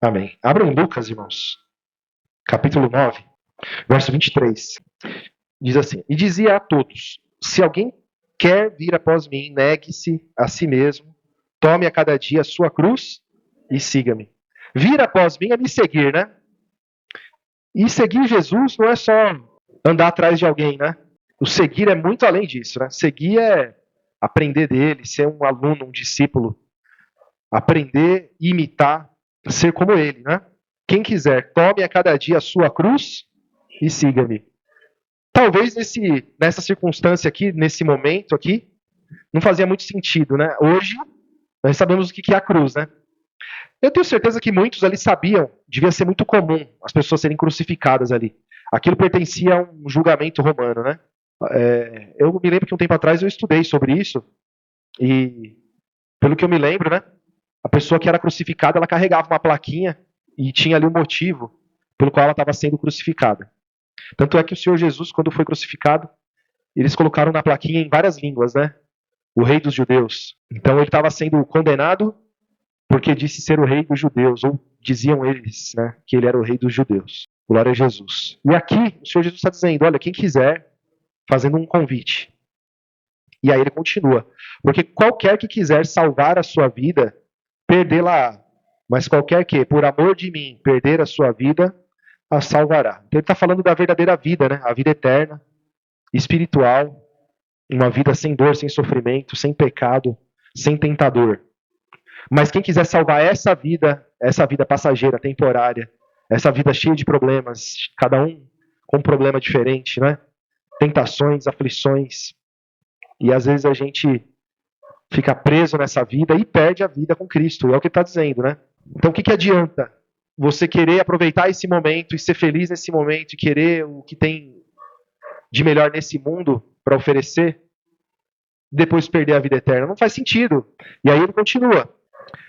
Amém. Abram Lucas, irmãos, capítulo 9, verso 23. Diz assim: E dizia a todos: Se alguém quer vir após mim, negue-se a si mesmo, tome a cada dia a sua cruz e siga-me. Vir após mim é me seguir, né? E seguir Jesus não é só andar atrás de alguém, né? O seguir é muito além disso, né? Seguir é aprender dele, ser um aluno, um discípulo, aprender, imitar, ser como ele, né? Quem quiser, tome a cada dia a sua cruz e siga-me. Talvez nessa circunstância aqui, nesse momento aqui, não fazia muito sentido, né? Hoje, nós sabemos o que é a cruz, né? Eu tenho certeza que muitos ali sabiam, devia ser muito comum as pessoas serem crucificadas ali. Aquilo pertencia a um julgamento romano, né? Eu me lembro que um tempo atrás eu estudei sobre isso, e pelo que eu me lembro, né? A pessoa que era crucificada, ela carregava uma plaquinha e tinha ali um motivo pelo qual ela estava sendo crucificada. Tanto é que o Senhor Jesus, quando foi crucificado, eles colocaram na plaquinha em várias línguas, né? O rei dos judeus. Então ele estava sendo condenado porque disse ser o rei dos judeus, ou diziam eles, né, que ele era o rei dos judeus. Glória a Jesus. E aqui, o Senhor Jesus está dizendo, olha, quem quiser, fazendo um convite. E aí ele continua, porque qualquer que quiser salvar a sua vida, perdê-la-á. Mas qualquer que, por amor de mim, perder a sua vida, a salvará. Então ele está falando da verdadeira vida, né? A vida eterna, espiritual, uma vida sem dor, sem sofrimento, sem pecado, sem tentador. Mas quem quiser salvar essa vida passageira, temporária, essa vida cheia de problemas, cada um com um problema diferente, né? Tentações, aflições, e às vezes a gente fica preso nessa vida e perde a vida com Cristo, é o que ele está dizendo, né? Então o que adianta você querer aproveitar esse momento e ser feliz nesse momento e querer o que tem de melhor nesse mundo para oferecer, depois perder a vida eterna? Não faz sentido. E aí ele continua,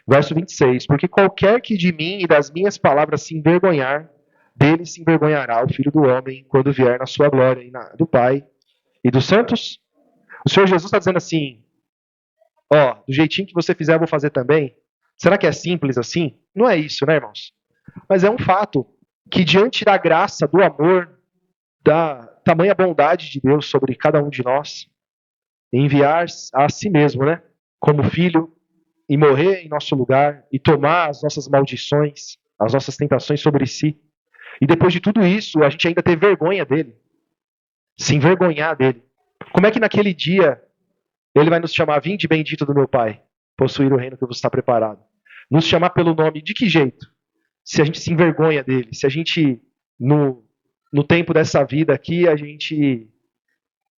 verso 26, porque qualquer que de mim e das minhas palavras se envergonhar, dele se envergonhará o Filho do Homem quando vier na sua glória e do Pai e dos santos. O Senhor Jesus está dizendo assim, do jeitinho que você fizer eu vou fazer também. Será que é simples assim? Não é isso, né, irmãos? Mas é um fato que diante da graça, do amor, da tamanha bondade de Deus sobre cada um de nós, enviar a si mesmo, né, como filho, e morrer em nosso lugar, e tomar as nossas maldições, as nossas tentações sobre si. E depois de tudo isso, a gente ainda ter vergonha dele, se envergonhar dele. Como é que naquele dia ele vai nos chamar, vinde bendito do meu Pai, possuir o reino que vos está preparado? Nos chamar pelo nome, de que jeito? Se a gente se envergonha dele, se a gente, no tempo dessa vida aqui, a gente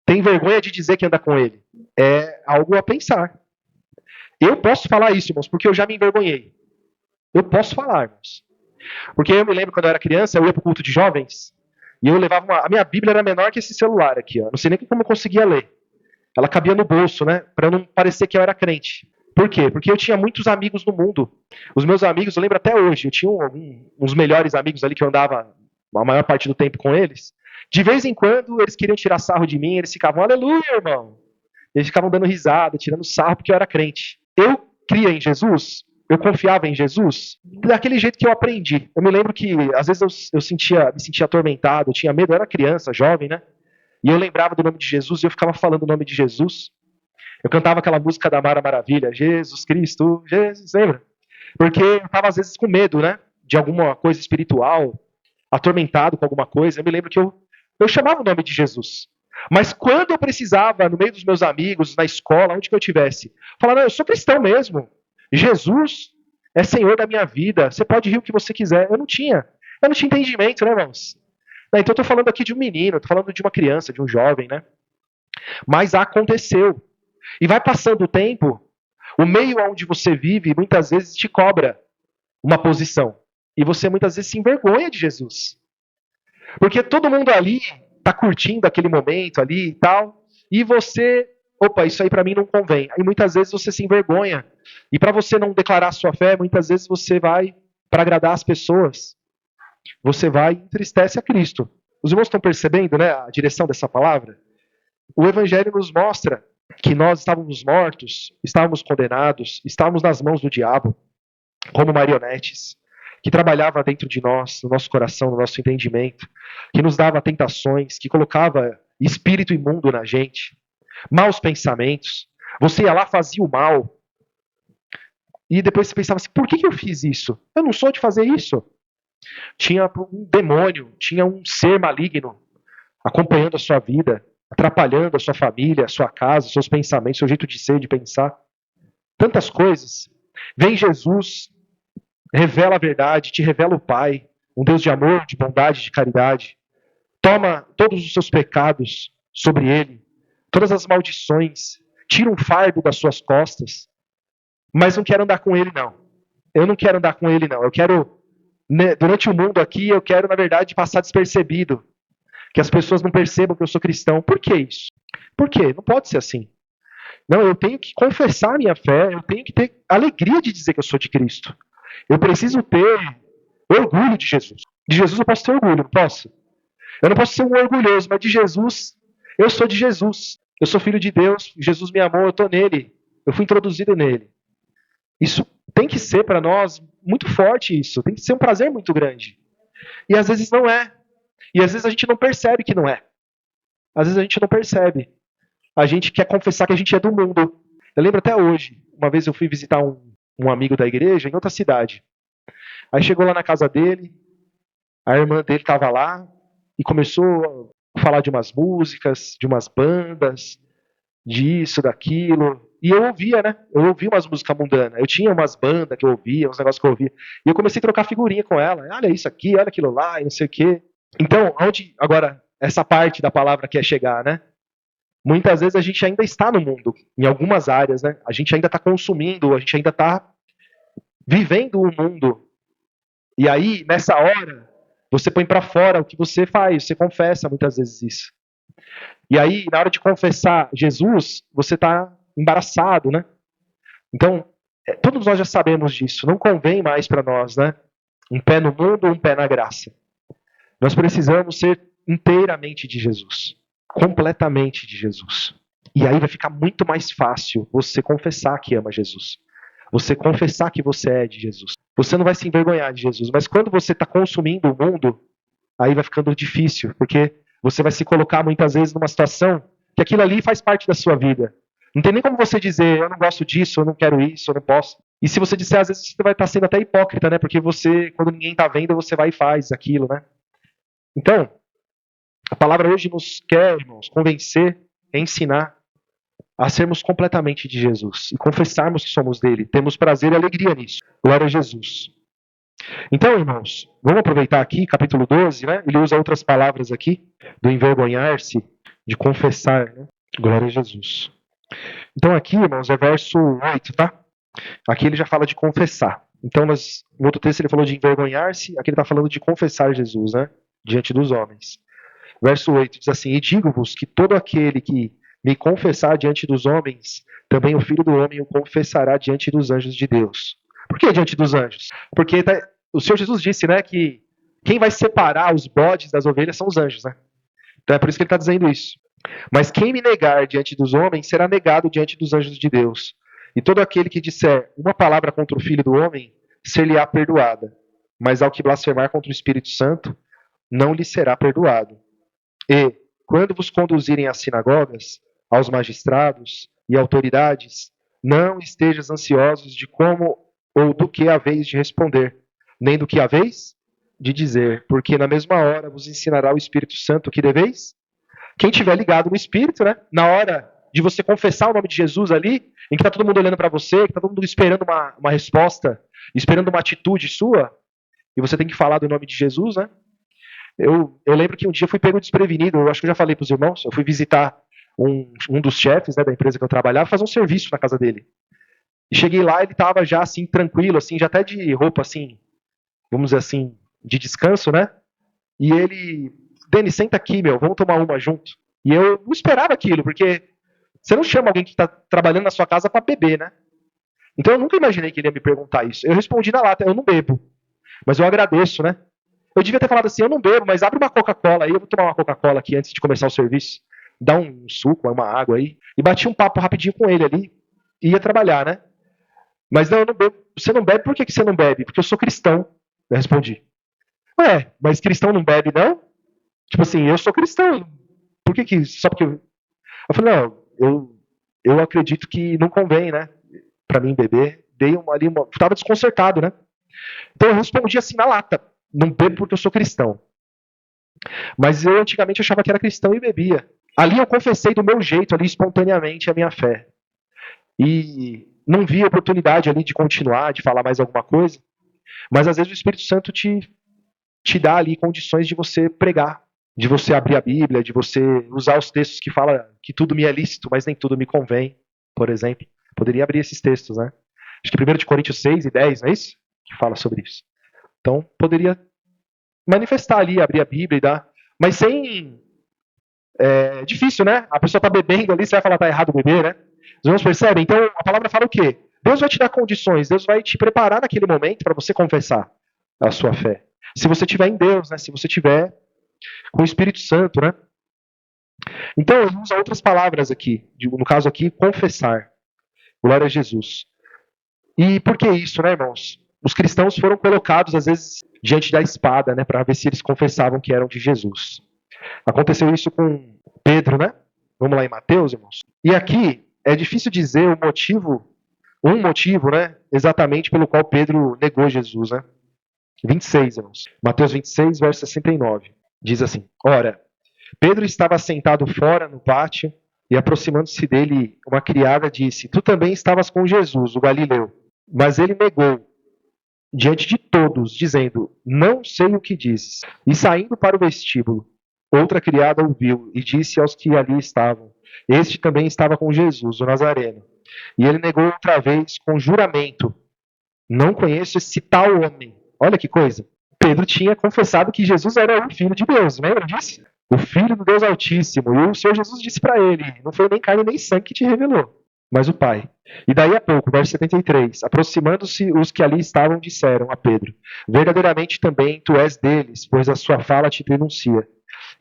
tem vergonha de dizer que anda com ele. É algo a pensar. Eu posso falar isso, irmãos, porque eu já me envergonhei. Eu posso falar, irmãos. Porque eu me lembro quando eu era criança, eu ia para o culto de jovens, e eu levava a minha Bíblia era menor que esse celular aqui, ó. Não sei nem como eu conseguia ler. Ela cabia no bolso, né? Para não parecer que eu era crente. Por quê? Porque eu tinha muitos amigos no mundo. Os meus amigos, eu lembro até hoje, eu tinha uns melhores amigos ali que eu andava a maior parte do tempo com eles. De vez em quando, eles queriam tirar sarro de mim, eles ficavam, aleluia, irmão. Eles ficavam dando risada, tirando sarro, porque eu era crente. Eu cria em Jesus, eu confiava em Jesus, daquele jeito que eu aprendi. Eu me lembro que, às vezes, eu me sentia atormentado, eu tinha medo, eu era criança, jovem, né? E eu lembrava do nome de Jesus e eu ficava falando o nome de Jesus. Eu cantava aquela música da Mara Maravilha, Jesus Cristo, Jesus, lembra? Porque eu estava às vezes com medo, né? De alguma coisa espiritual, atormentado com alguma coisa. Eu me lembro que eu chamava o nome de Jesus. Mas quando eu precisava, no meio dos meus amigos, na escola, onde que eu estivesse, falar, não, eu sou cristão mesmo. Jesus é Senhor da minha vida. Você pode rir o que você quiser. Eu não tinha entendimento, né, irmãos? Então eu estou falando aqui de um menino, estou falando de uma criança, de um jovem, né? Mas aconteceu. E vai passando o tempo, o meio onde você vive muitas vezes te cobra uma posição. E você muitas vezes se envergonha de Jesus. Porque todo mundo ali está curtindo aquele momento ali e tal, e você, opa, isso aí para mim não convém. Aí muitas vezes você se envergonha. E para você não declarar sua fé, muitas vezes você vai para agradar as pessoas. Você vai e entristece a Cristo. Os irmãos estão percebendo, né, a direção dessa palavra? O Evangelho nos mostra que nós estávamos mortos, estávamos condenados, estávamos nas mãos do diabo, como marionetes. que trabalhava dentro de nós, no nosso coração, no nosso entendimento, que nos dava tentações, que colocava espírito imundo na gente, maus pensamentos. Você ia lá, fazia o mal, e depois você pensava assim, por que eu fiz isso? Eu não sou de fazer isso. Tinha um demônio, tinha um ser maligno acompanhando a sua vida, atrapalhando a sua família, a sua casa, seus pensamentos, seu jeito de ser, de pensar. Tantas coisas. Vem Jesus, revela a verdade, te revela o Pai, um Deus de amor, de bondade, de caridade. Toma todos os seus pecados sobre ele, todas as maldições, tira um fardo das suas costas, mas não quero andar com ele, não. Eu não quero andar com ele, não. Eu quero, durante o mundo aqui, eu quero, na verdade, passar despercebido, que as pessoas não percebam que eu sou cristão. Por que isso? Por quê? Não pode ser assim. Não, eu tenho que confessar a minha fé, eu tenho que ter alegria de dizer que eu sou de Cristo. Eu preciso ter orgulho de Jesus. De Jesus eu posso ter orgulho, não posso? Eu não posso ser um orgulhoso, mas de Jesus, eu sou de Jesus. Eu sou filho de Deus, Jesus me amou, eu estou nele. Eu fui introduzido nele. Isso tem que ser para nós muito forte, isso. Tem que ser um prazer muito grande. E às vezes não é. E às vezes a gente não percebe que não é. Às vezes a gente não percebe. A gente quer confessar que a gente é do mundo. Eu lembro até hoje, uma vez eu fui visitar um amigo da igreja em outra cidade. Aí chegou lá na casa dele, a irmã dele estava lá e começou a falar de umas músicas, de umas bandas, disso, daquilo. E eu ouvia, né? Eu ouvia umas músicas mundanas. Eu tinha umas bandas que eu ouvia, uns negócios que eu ouvia. E eu comecei a trocar figurinha com ela. Olha isso aqui, olha aquilo lá, e não sei o quê. Então, onde agora essa parte da palavra quer chegar, né? Muitas vezes a gente ainda está no mundo, em algumas áreas, né? A gente ainda está consumindo, a gente ainda está vivendo o mundo. E aí, nessa hora, você põe para fora o que você faz, você confessa muitas vezes isso. E aí, na hora de confessar Jesus, você está embaraçado, né? Então, todos nós já sabemos disso. Não convém mais para nós, né? Um pé no mundo, um pé na graça. Nós precisamos ser inteiramente de Jesus. Completamente de Jesus. E aí vai ficar muito mais fácil você confessar que ama Jesus. Você confessar que você é de Jesus. Você não vai se envergonhar de Jesus. Mas quando você está consumindo o mundo, aí vai ficando difícil. Porque você vai se colocar muitas vezes numa situação que aquilo ali faz parte da sua vida. Não tem nem como você dizer, eu não gosto disso, eu não quero isso, eu não posso. E se você disser, às vezes você vai estar sendo até hipócrita, né? Porque você, quando ninguém está vendo, você vai e faz aquilo, né? Então, a palavra hoje nos quer, irmãos, convencer, ensinar a sermos completamente de Jesus e confessarmos que somos dele. Temos prazer e alegria nisso. Glória a Jesus. Então, irmãos, vamos aproveitar aqui, capítulo 12, né? Ele usa outras palavras aqui, do envergonhar-se, de confessar, né? Glória a Jesus. Então aqui, irmãos, é verso 8, tá? Aqui ele já fala de confessar. Então, no outro texto ele falou de envergonhar-se, aqui ele está falando de confessar Jesus, né? Diante dos homens. Verso 8 diz assim, e digo-vos que todo aquele que me confessar diante dos homens, também o Filho do Homem o confessará diante dos anjos de Deus. Por que diante dos anjos? Porque o Senhor Jesus disse, né, que quem vai separar os bodes das ovelhas são os anjos, né? Então é por isso que ele está dizendo isso. Mas quem me negar diante dos homens, será negado diante dos anjos de Deus. E todo aquele que disser uma palavra contra o Filho do Homem, ser-lhe-á perdoada. Mas ao que blasfemar contra o Espírito Santo, não lhe será perdoado. E, quando vos conduzirem às sinagogas, aos magistrados e autoridades, não estejas ansiosos de como ou do que haveis de responder, nem do que haveis de dizer, porque na mesma hora vos ensinará o Espírito Santo o que deveis. Quem tiver ligado no Espírito, né, na hora de você confessar o nome de Jesus ali, em que está todo mundo olhando para você, que está todo mundo esperando uma resposta, esperando uma atitude sua, e você tem que falar do nome de Jesus, né? Eu lembro que um dia eu fui pego desprevenido, eu acho que eu já falei para os irmãos, eu fui visitar um dos chefes, né, da empresa que eu trabalhava, fazer um serviço na casa dele. E cheguei lá, ele estava já assim, tranquilo, assim, já até de roupa assim, vamos dizer assim, de descanso, né? E ele, Denis, senta aqui, meu, vamos tomar uma junto. E eu não esperava aquilo, porque você não chama alguém que está trabalhando na sua casa para beber, né? Então eu nunca imaginei que ele ia me perguntar isso. Eu respondi na lata, eu não bebo. Mas eu agradeço, né? Eu devia ter falado assim, eu não bebo, mas abre uma Coca-Cola aí, eu vou tomar uma Coca-Cola aqui antes de começar o serviço. Dá um suco, uma água aí. E bati um papo rapidinho com ele ali. E ia trabalhar, né? Mas não, eu não bebo. Você não bebe, por que você não bebe? Porque eu sou cristão. Eu respondi, ué, mas cristão não bebe, não? Tipo assim, eu sou cristão. Por que só porque eu falei, não, eu acredito que não convém, né? Pra mim beber. Tava desconcertado, né? Então eu respondi assim na lata. Não bebo porque eu sou cristão. Mas eu antigamente achava que era cristão e bebia. Ali eu confessei do meu jeito, ali espontaneamente, a minha fé. E não vi oportunidade ali de continuar, de falar mais alguma coisa. Mas às vezes o Espírito Santo te dá ali condições de você pregar, de você abrir a Bíblia, de você usar os textos que fala que tudo me é lícito, mas nem tudo me convém, por exemplo. Poderia abrir esses textos, né? Acho que 1 Coríntios 6 e 10, não é isso? Que fala sobre isso. Então, poderia manifestar ali, abrir a Bíblia e dar. Mas sem. É difícil, né? A pessoa está bebendo ali, você vai falar tá errado beber, né? Os irmãos percebem? Então, a palavra fala o quê? Deus vai te dar condições, Deus vai te preparar naquele momento para você confessar a sua fé. Se você estiver em Deus, né? Se você estiver com o Espírito Santo, né? Então, ele usa outras palavras aqui. No caso aqui, confessar. Glória a Jesus. E por que isso, né, irmãos? Os cristãos foram colocados, às vezes, diante da espada, né? Para ver se eles confessavam que eram de Jesus. Aconteceu isso com Pedro, né? Vamos lá em Mateus, irmãos. E aqui é difícil dizer o motivo, um motivo, né? Exatamente pelo qual Pedro negou Jesus, né? 26, irmãos. Mateus 26, verso 69. Diz assim: Ora, Pedro estava sentado fora no pátio e, aproximando-se dele, uma criada disse: Tu também estavas com Jesus, o Galileu. Mas ele negou diante de todos, dizendo: Não sei o que dizes. E saindo para o vestíbulo, outra criada ouviu e disse aos que ali estavam: Este também estava com Jesus, o Nazareno. E ele negou outra vez com juramento: Não conheço esse tal homem. Olha que coisa. Pedro tinha confessado que Jesus era o Filho de Deus, lembra disso? O Filho do Deus Altíssimo. E o Senhor Jesus disse para ele: Não foi nem carne nem sangue que te revelou, mas o Pai. E daí a pouco, verso 73, aproximando-se os que ali estavam, disseram a Pedro: Verdadeiramente também tu és deles, pois a sua fala te denuncia.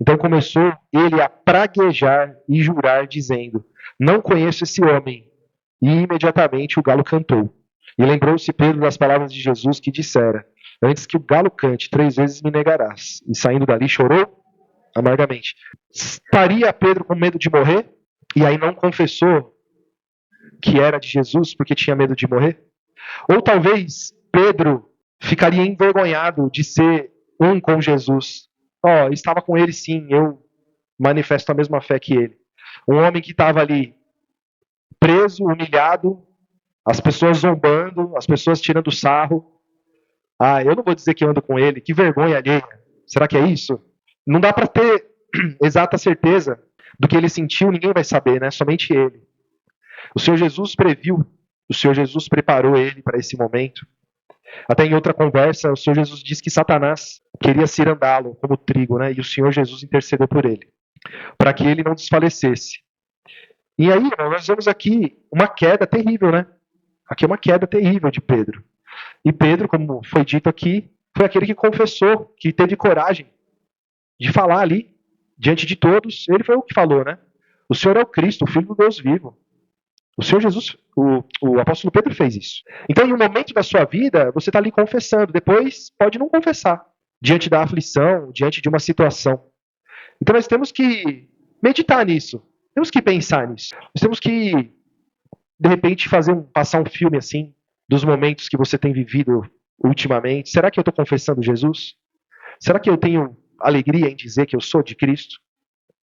Então começou ele a praguejar e jurar, dizendo: Não conheço esse homem. E imediatamente o galo cantou. E lembrou-se Pedro das palavras de Jesus que dissera: Antes que o galo cante, 3 vezes me negarás. E saindo dali chorou amargamente. Estaria Pedro com medo de morrer? E aí não confessou que era de Jesus porque tinha medo de morrer? Ou talvez Pedro ficaria envergonhado de ser um com Jesus. Estava com ele sim, eu manifesto a mesma fé que ele. Um homem que estava ali preso, humilhado, as pessoas zombando, as pessoas tirando sarro. Eu não vou dizer que ando com ele, que vergonha alheia. Será que é isso? Não dá para ter exata certeza do que ele sentiu, ninguém vai saber, né? Somente ele. O Senhor Jesus previu, o Senhor Jesus preparou ele para esse momento. Até em outra conversa, o Senhor Jesus disse que Satanás queria cirandá-lo como trigo, né? E o Senhor Jesus intercedeu por ele, para que ele não desfalecesse. E aí, nós vemos aqui uma queda terrível, né? Aqui é uma queda terrível de Pedro. E Pedro, como foi dito aqui, foi aquele que confessou, que teve coragem de falar ali, diante de todos. Ele foi o que falou, né? O Senhor é o Cristo, o Filho do Deus vivo. O Senhor Jesus, o apóstolo Pedro fez isso. Então, em um momento da sua vida, você está ali confessando. Depois, pode não confessar. Diante da aflição, diante de uma situação. Então, nós temos que meditar nisso. Temos que pensar nisso. Nós temos que, de repente, passar um filme assim, dos momentos que você tem vivido ultimamente. Será que eu estou confessando Jesus? Será que eu tenho alegria em dizer que eu sou de Cristo?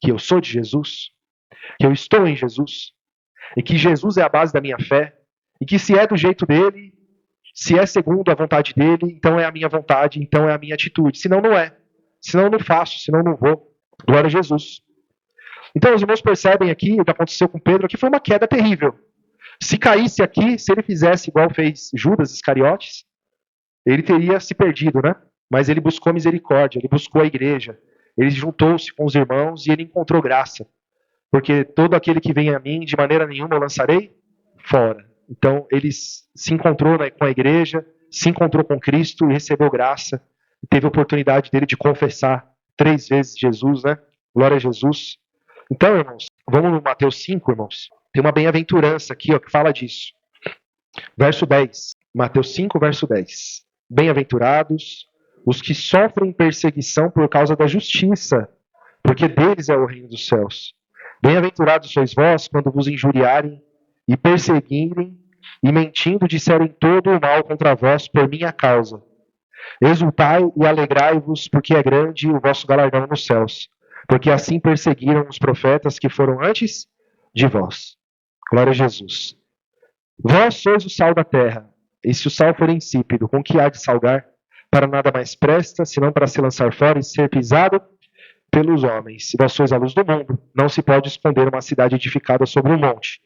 Que eu sou de Jesus? Que eu estou em Jesus? E que Jesus é a base da minha fé? E que se é do jeito dele, se é segundo a vontade dele, então é a minha vontade, então é a minha atitude. Senão não é. Senão eu não faço, senão eu não vou. Glória a Jesus. Então os irmãos percebem aqui, o que aconteceu com Pedro aqui foi uma queda terrível. Se caísse aqui, se ele fizesse igual fez Judas Iscariotes, ele teria se perdido, né? Mas ele buscou misericórdia, ele buscou a igreja, ele juntou-se com os irmãos e ele encontrou graça. Porque todo aquele que vem a mim, de maneira nenhuma eu lançarei fora. Então ele se encontrou com a igreja, se encontrou com Cristo e recebeu graça. Teve a oportunidade dele de confessar 3 vezes Jesus, né? Glória a Jesus. Então, irmãos, vamos no Mateus 5, irmãos. Tem uma bem-aventurança aqui, que fala disso. Verso 10. Mateus 5, verso 10. Bem-aventurados os que sofrem perseguição por causa da justiça, porque deles é o reino dos céus. Bem-aventurados sois vós quando vos injuriarem e perseguirem e mentindo disserem todo o mal contra vós por minha causa. Exultai e alegrai-vos, porque é grande o vosso galardão nos céus, porque assim perseguiram os profetas que foram antes de vós. Glória a Jesus. Vós sois o sal da terra, e se o sal for insípido, com que há de salgar? Para nada mais presta, senão para se lançar fora e ser pisado pelos homens. Vós sois a luz do mundo. Não se pode esconder uma cidade edificada sobre um monte.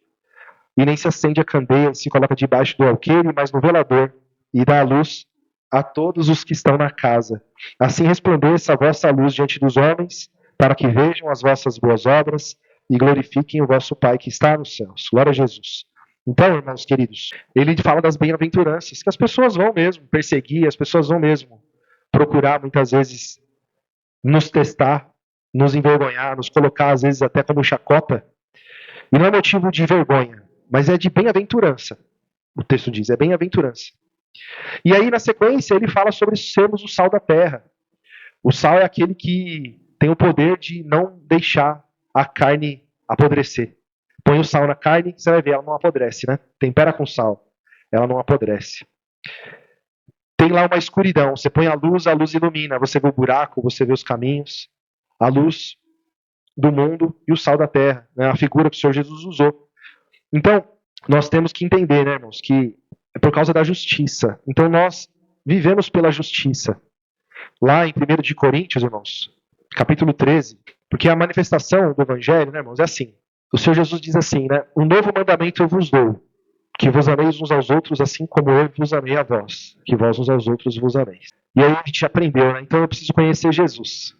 E nem se acende a candeia, se coloca debaixo do alqueire, mas no velador, e dá a luz a todos os que estão na casa. Assim resplandeça a vossa luz diante dos homens, para que vejam as vossas boas obras e glorifiquem o vosso Pai que está nos céus. Glória a Jesus. Então, irmãos queridos, ele fala das bem-aventuranças, que as pessoas vão mesmo perseguir, as pessoas vão mesmo procurar, muitas vezes, nos testar, nos envergonhar, nos colocar, às vezes, até como chacota. E não é motivo de vergonha, mas é de bem-aventurança. O texto diz, é bem-aventurança. E aí, na sequência, ele fala sobre sermos o sal da terra. O sal é aquele que tem o poder de não deixar a carne apodrecer. Põe o sal na carne, você vai ver, ela não apodrece, né? Tempera com sal, ela não apodrece. Tem lá uma escuridão, você põe a luz ilumina, você vê o buraco, você vê os caminhos, a luz do mundo e o sal da terra, né? A figura que o Senhor Jesus usou. Então, nós temos que entender, né, irmãos, que é por causa da justiça. Então, nós vivemos pela justiça. Lá em 1 de Coríntios, irmãos, capítulo 13, porque a manifestação do Evangelho, né, irmãos, é assim. O Senhor Jesus diz assim, né? Um novo mandamento eu vos dou, que vos ameis uns aos outros assim como eu vos amei a vós, que vós uns aos outros vos ameis. E aí a gente aprendeu, né? Então eu preciso conhecer Jesus.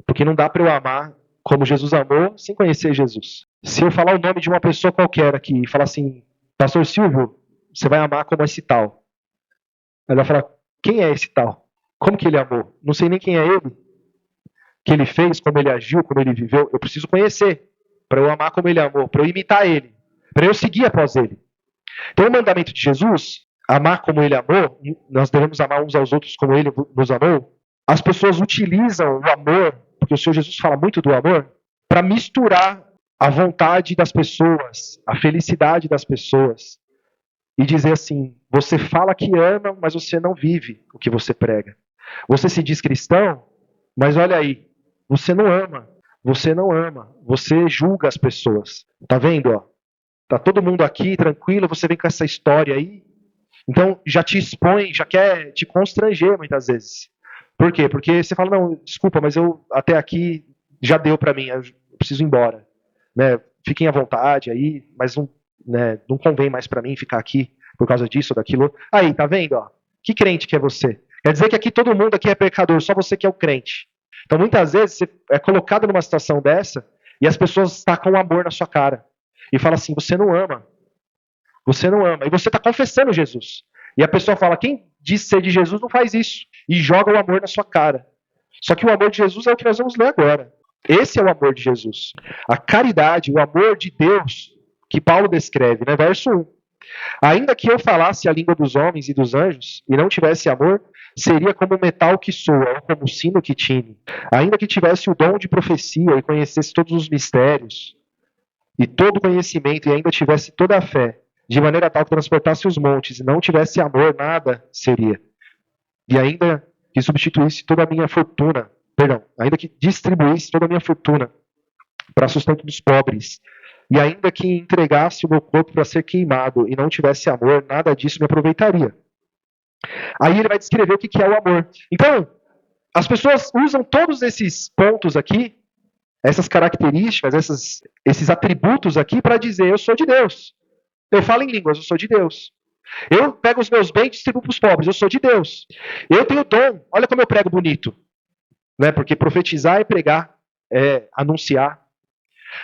Porque não dá para eu amar como Jesus amou sem conhecer Jesus. Se eu falar o nome de uma pessoa qualquer aqui e falar assim, Pastor Silvio, você vai amar como esse tal. Ela vai falar, quem é esse tal? Como que ele amou? Não sei nem quem é ele. O que ele fez, como ele agiu, como ele viveu. Eu preciso conhecer para eu amar como ele amou, para eu imitar ele, para eu seguir após ele. Então o mandamento de Jesus, amar como ele amou, nós devemos amar uns aos outros como ele nos amou. As pessoas utilizam o amor, porque o Senhor Jesus fala muito do amor, para misturar a vontade das pessoas, a felicidade das pessoas, e dizer assim, você fala que ama, mas você não vive o que você prega. Você se diz cristão, mas olha aí, você não ama. Você não ama, você julga as pessoas. Tá vendo, ó? Tá todo mundo aqui tranquilo, você vem com essa história aí. Então já te expõe, já quer te constranger muitas vezes. Por quê? Porque você fala, não, desculpa, mas eu até aqui já deu para mim, eu preciso ir embora. Né? Fiquem à vontade aí, mas não, né, não convém mais para mim ficar aqui por causa disso ou daquilo. Aí, tá vendo, ó? Que crente que é você? Quer dizer que aqui todo mundo aqui é pecador, só você que é o crente. Então, muitas vezes, você é colocado numa situação dessa e as pessoas tacam o amor na sua cara. E falam assim, você não ama. Você não ama. E você está confessando Jesus. E a pessoa fala, quem diz ser de Jesus não faz isso. E joga o amor na sua cara. Só que o amor de Jesus é o que nós vamos ler agora. Esse é o amor de Jesus. A caridade, o amor de Deus, que Paulo descreve, né? Verso 1. Ainda que eu falasse a língua dos homens e dos anjos, e não tivesse amor, seria como o metal que soa, ou como o sino que tine. Ainda que tivesse o dom de profecia e conhecesse todos os mistérios, e todo conhecimento, e ainda tivesse toda a fé, de maneira tal que transportasse os montes, e não tivesse amor, nada seria. E ainda que substituísse toda a minha fortuna, ainda que distribuísse toda a minha fortuna para sustento dos pobres, e ainda que entregasse o meu corpo para ser queimado e não tivesse amor, nada disso me aproveitaria. Aí ele vai descrever o que é o amor. Então, as pessoas usam todos esses pontos aqui, essas características, esses atributos aqui para dizer, eu sou de Deus. Eu falo em línguas, eu sou de Deus. Eu pego os meus bens e distribuo para os pobres, eu sou de Deus. Eu tenho dom, olha como eu prego bonito. Né? Porque profetizar é pregar, é anunciar.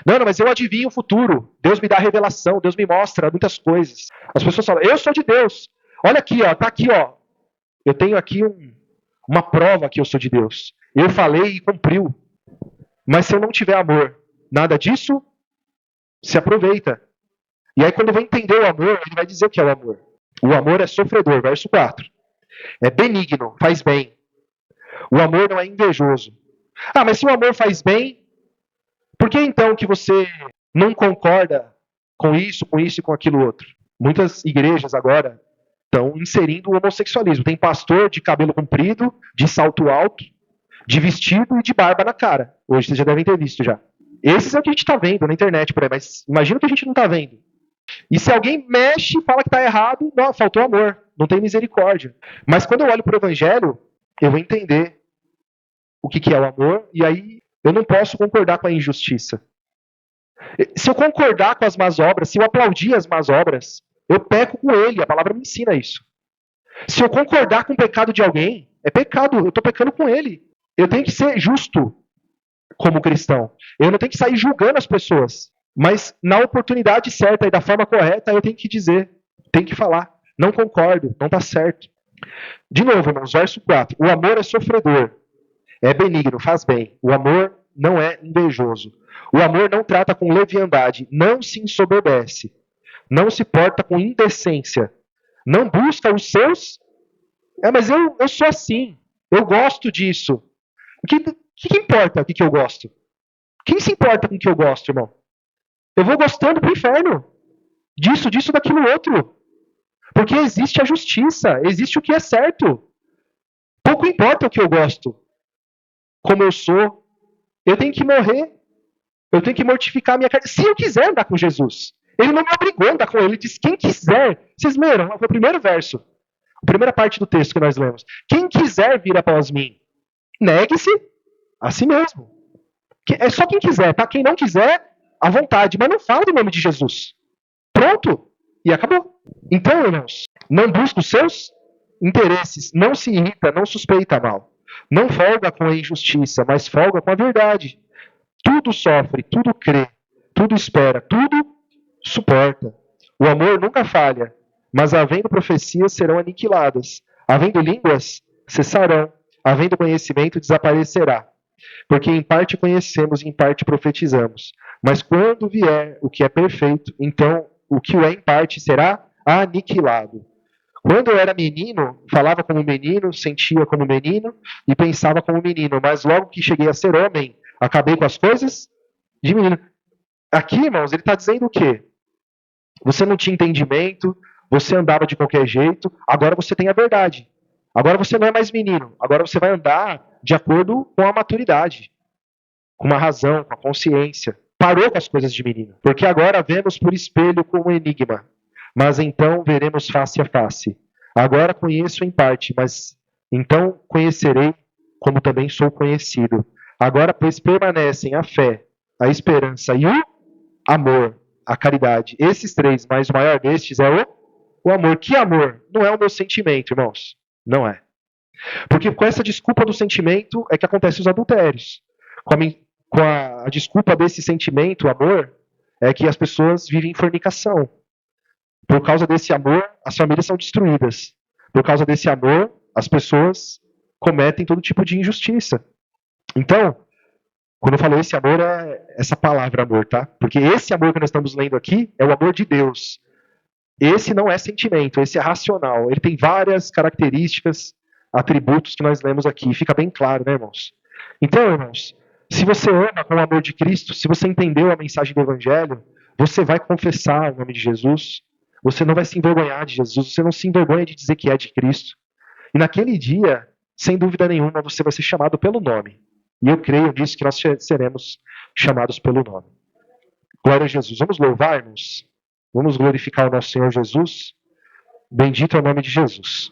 Não, mas eu adivinho o futuro. Deus me dá revelação, Deus me mostra muitas coisas. As pessoas falam, eu sou de Deus. Olha aqui, ó, tá aqui, ó. Eu tenho aqui uma prova que eu sou de Deus. Eu falei e cumpriu. Mas se eu não tiver amor, nada disso se aproveita. E aí quando eu vou entender o amor, ele vai dizer o que é o amor. O amor é sofredor, verso 4. É benigno, faz bem. O amor não é invejoso. Ah, mas se o amor faz bem, por que então que você não concorda com isso e com aquilo outro? Muitas igrejas agora estão inserindo o homossexualismo. Tem pastor de cabelo comprido, de salto alto, de vestido e de barba na cara. Hoje vocês já devem ter visto já. Esses é o que a gente está vendo na internet por aí, mas imagina o que a gente não está vendo. E se alguém mexe e fala que está errado, não, faltou amor, não tem misericórdia. Mas quando eu olho para o Evangelho, eu vou entender o que é o amor, e aí eu não posso concordar com a injustiça. Se eu concordar com as más obras, se eu aplaudir as más obras, eu peco com ele, a palavra me ensina isso. Se eu concordar com o pecado de alguém, é pecado, eu estou pecando com ele. Eu tenho que ser justo como cristão. Eu não tenho que sair julgando as pessoas. Mas na oportunidade certa e da forma correta, eu tenho que dizer, tenho que falar. Não concordo, não está certo. De novo, irmãos, verso 4. O amor é sofredor, é benigno, faz bem. O amor não é invejoso. O amor não trata com leviandade, não se ensoberbece, não se porta com indecência, não busca os seus... mas eu sou assim, eu gosto disso. O que importa o que eu gosto? Quem se importa com o que eu gosto, irmão? Eu vou gostando pro inferno. Disso, daquilo outro. Porque existe a justiça, existe o que é certo. Pouco importa o que eu gosto. Como eu sou. Eu tenho que morrer. Eu tenho que mortificar a minha carne. Se eu quiser andar com Jesus. Ele não me obrigou a andar com ele. Ele disse, quem quiser. Vocês leram? Foi o primeiro verso. A primeira parte do texto que nós lemos. Quem quiser vir após mim, negue-se a si mesmo. É só quem quiser, tá? Quem não quiser, à vontade. Mas não fala do nome de Jesus. Pronto. E acabou. Então, irmãos, não busca os seus interesses. Não se irrita, não suspeita mal. Não folga com a injustiça, mas folga com a verdade. Tudo sofre, tudo crê, tudo espera, tudo suporta. O amor nunca falha, mas havendo profecias serão aniquiladas. Havendo línguas, cessarão. Havendo conhecimento, desaparecerá. Porque em parte conhecemos e em parte profetizamos. Mas quando vier o que é perfeito, então o que é em parte será aniquilado. Quando eu era menino, falava como menino, sentia como menino e pensava como menino. Mas logo que cheguei a ser homem, acabei com as coisas de menino. Aqui, irmãos, ele está dizendo o quê? Você não tinha entendimento, você andava de qualquer jeito, agora você tem a verdade. Agora você não é mais menino, agora você vai andar de acordo com a maturidade, com uma razão, com a consciência. Parou com as coisas de menino, porque agora vemos por espelho como enigma, mas então veremos face a face. Agora conheço em parte, mas então conhecerei como também sou conhecido. Agora, pois, permanecem a fé, a esperança e o amor, a caridade. Esses três, mas o maior destes é o amor. Que amor? Não é o meu sentimento, irmãos. Não é. Porque com essa desculpa do sentimento é que acontecem os adultérios. Com a desculpa desse sentimento, amor, é que as pessoas vivem em fornicação. Por causa desse amor, as famílias são destruídas. Por causa desse amor, as pessoas cometem todo tipo de injustiça. Então, quando eu falo esse amor, é essa palavra amor, tá? Porque esse amor que nós estamos lendo aqui é o amor de Deus. Esse não é sentimento, esse é racional. Ele tem várias características, atributos que nós lemos aqui. Fica bem claro, né, irmãos? Então, irmãos, se você ama com o amor de Cristo, se você entendeu a mensagem do Evangelho, você vai confessar o nome de Jesus, você não vai se envergonhar de Jesus, você não se envergonha de dizer que é de Cristo. E naquele dia, sem dúvida nenhuma, você vai ser chamado pelo nome. E eu creio nisso que nós seremos chamados pelo nome. Glória a Jesus. Vamos louvar, irmãos? Vamos glorificar o nosso Senhor Jesus? Bendito é o nome de Jesus.